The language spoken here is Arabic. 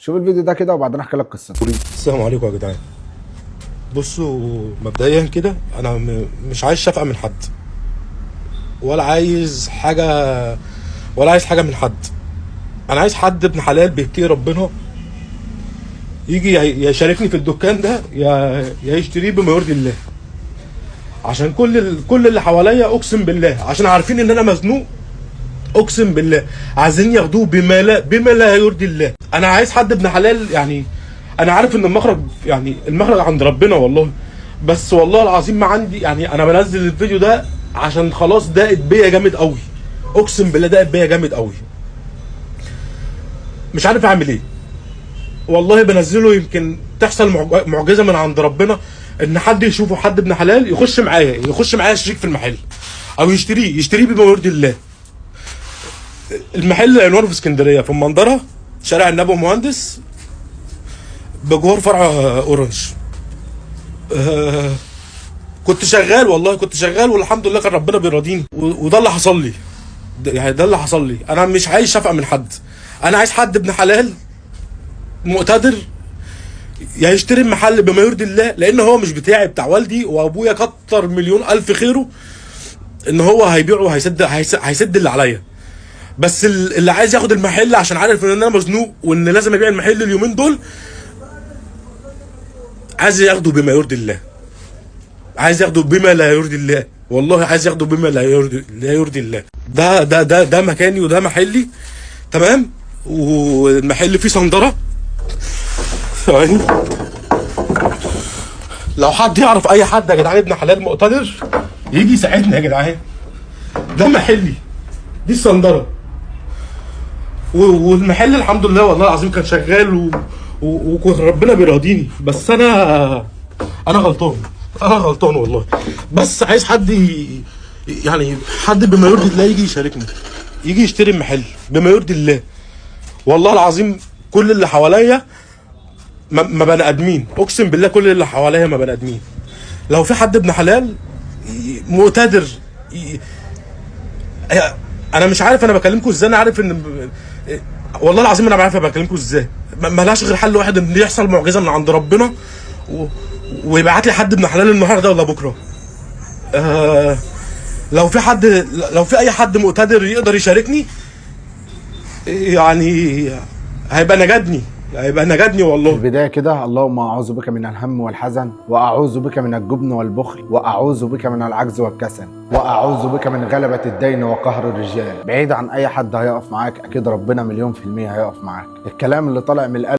شوف الفيديو ده كده وبعدين احكي لك قصته. السلام عليكم يا جدعان. بصوا مبدئيا كده انا مش عايز شفقه من حد، ولا عايز حاجه من حد. انا عايز حد ابن حلال بيتقي ربنا يجي يشاركني في الدكان ده، يا يشتريه بما يرضي الله. عشان كل اللي حواليا اقسم بالله عشان عارفين ان انا مزنوق، اقسم بالله عايزين ياخدوه بما لا يرضي الله. انا عايز حد ابن حلال، يعني انا عارف ان المخرج عند ربنا والله، بس والله العظيم ما عندي. يعني انا بنزل الفيديو ده عشان خلاص دقت بيا جامد قوي، اقسم بالله دقت بيا جامد قوي، مش عارف اعمل ايه والله. بنزله يمكن تحصل معجزه من عند ربنا، ان حد يشوفه، حد ابن حلال يخش معايا شريك في المحل، او يشتريه بما يرضي الله. المحل عنوانه في اسكندريه في المنظره، شارع النبي مهندس، بجوار فرع اورنج. كنت شغال والحمد لله كان ربنا بيراضيني، وده اللي حصل لي. ده اللي حصل لي. انا مش عايز شفقه من حد، انا عايز حد ابن حلال مقتدر يا يشتري المحل بما يرضي الله، لان هو مش بتاعي، بتاع والدي وابويا، كتر مليون الف خيره ان هو هيبيعه وهيسد اللي عليا. بس اللي عايز ياخد المحل عشان عارف ان انا مزنوق وان لازم ابيع المحل اليومين دول، عايز ياخده بما يرضي الله، عايز ياخده بما لا يرضي الله، والله عايز ياخده بما لا يرضي الله. ده مكاني وده محلي، تمام. والمحل فيه صندره ثواني. لو حد يعرف اي حد يا جدعان ابن حلال مقتدر يجي يساعدني يا جدعان. ده محلي، دي الصندره، والمحل الحمد لله والله العظيم كان شغال وكان ربنا بيراضيني. بس انا غلطان والله. بس عايز حد يعني حد بما يرضي الله يجي يشاركني، يجي يشتري المحل بما يرضي الله. والله العظيم كل اللي حواليا ما بني ادمين، اقسم بالله كل اللي حواليا ما بني ادمين. لو في حد ابن حلال مقتدر انا مش عارف انا بكلمكم ازاي. انا عارف ان والله العظيم انا عارف انا بكلمكم ازاي. ملهاش غير حل واحد، ان يحصل معجزه من عند ربنا ويبعت لي حد ابن حلال النهارده ولا بكره. لو في اي حد مقتدر يقدر يشاركني، يعني هيبقى نجدني والله. في البدايه كده، اللهم اعوذ بك من الهم والحزن، واعوذ بك من الجبن والبخل، واعوذ بك من العجز والكسل، واعوذ بك من غلبة الدين وقهر الرجال. بعيد عن اي حد هيقف معاك، اكيد ربنا 100% هيقف معاك. الكلام اللي طالع من القلب